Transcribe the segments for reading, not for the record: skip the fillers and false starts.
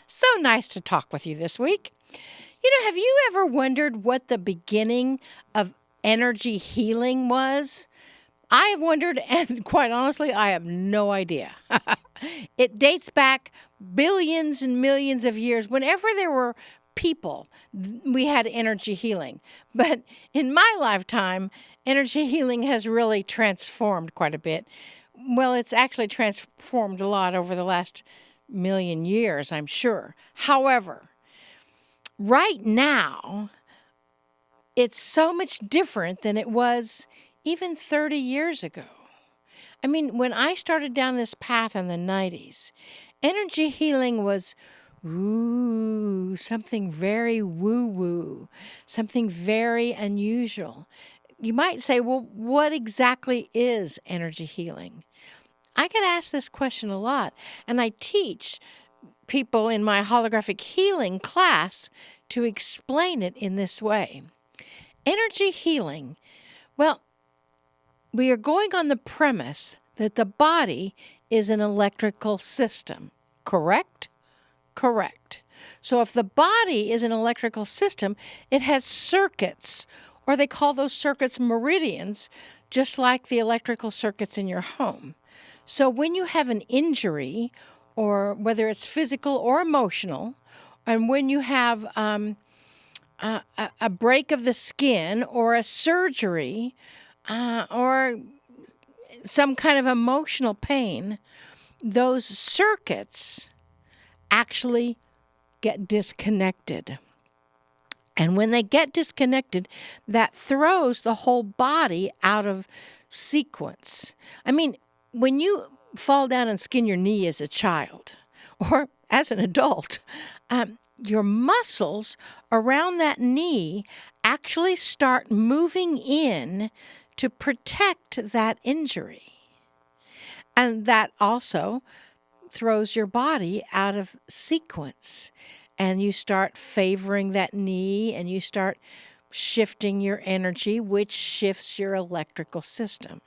So nice to talk with you this week. Have you ever wondered what the beginning of energy healing was? I have wondered, and quite honestly, I have no idea. It dates back billions and millions of years. Whenever there were people, we had energy healing. But in my lifetime, energy healing has really transformed quite a bit. Well, it's actually transformed a lot over the last million years, I'm sure. However, right now, it's so much different than it was even 30 years ago. I mean, when I started down this path in the 90s, energy healing was, something very woo-woo, something very unusual. You might say, well, what exactly is energy healing? I get asked this question a lot, and I teach people in my holographic healing class to explain it in this way. Energy healing, well, we are going on the premise that the body is an electrical system, correct? Correct. So if the body is an electrical system, it has circuits, or they call those circuits meridians, just like the electrical circuits in your home. So when you have an injury, or whether it's physical or emotional, and when you have a break of the skin or a surgery or some kind of emotional pain, those circuits actually get disconnected. And when they get disconnected, that throws the whole body out of sequence. I mean, when you fall down and skin your knee as a child or as an adult, your muscles around that knee actually start moving in to protect that injury. And that also throws your body out of sequence. And you start favoring that knee and you start shifting your energy, which shifts your electrical system.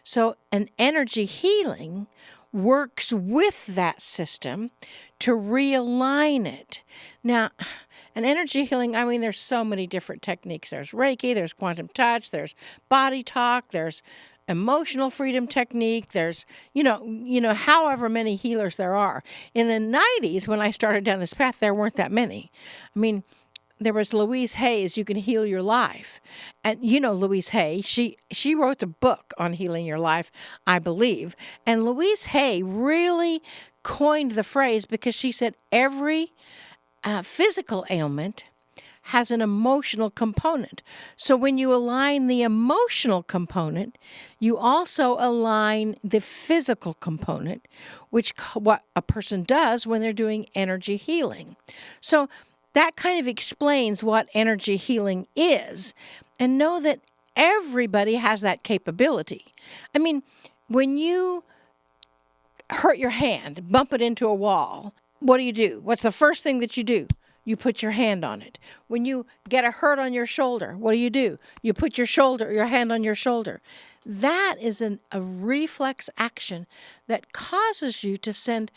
So an energy healing works with that system to realign it. Now, an energy healing, I mean, there's so many different techniques. There's Reiki, there's quantum touch, there's body talk, there's emotional freedom technique, there's, however many healers there are. In the 90s, when I started down this path, there weren't that many. I mean, there was Louise Hay's You Can Heal Your Life. And Louise Hay, she wrote the book on healing your life, I believe. And Louise Hay really coined the phrase because she said every physical ailment has an emotional component. So when you align the emotional component, you also align the physical component, which what a person does when they're doing energy healing. So that kind of explains what energy healing is, and know that everybody has that capability. I mean, when you hurt your hand, bump it into a wall, what do? What's the first thing that you do? You put your hand on it. When you get a hurt on your shoulder, what do? You put your hand on your shoulder. That is a reflex action that causes you to send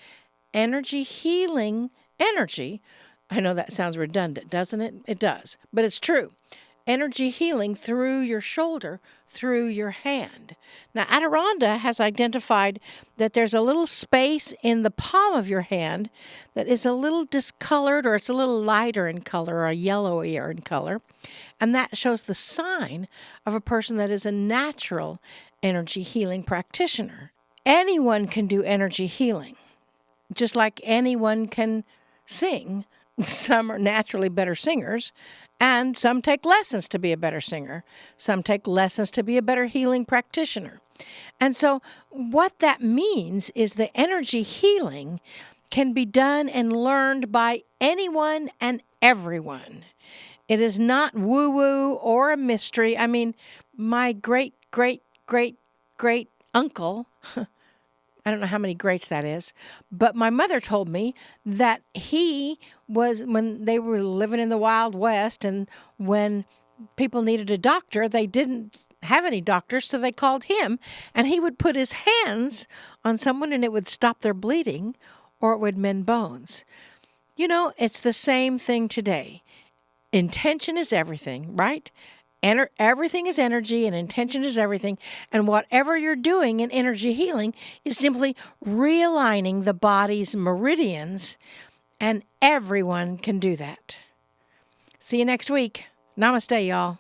energy healing energy. I know that sounds redundant, doesn't it? It does, but it's true. Energy healing through your shoulder, through your hand. Now, Adironnda has identified that there's a little space in the palm of your hand that is a little discolored, or it's a little lighter in color, or yellowier in color. And that shows the sign of a person that is a natural energy healing practitioner. Anyone can do energy healing, just like anyone can sing. Some are naturally better singers, and some take lessons to be a better singer. Some take lessons to be a better healing practitioner. And so what that means is the energy healing can be done and learned by anyone and everyone. It is not woo-woo or a mystery. I mean, my great uncle, I don't know how many greats that is, but my mother told me that he was, when they were living in the Wild West and when people needed a doctor, they didn't have any doctors, so they called him, and he would put his hands on someone and it would stop their bleeding, or it would mend bones. You know, it's the same thing today. Intention is everything, right? Everything is energy and intention is everything. And whatever you're doing in energy healing is simply realigning the body's meridians, and everyone can do that. See you next week. Namaste, y'all.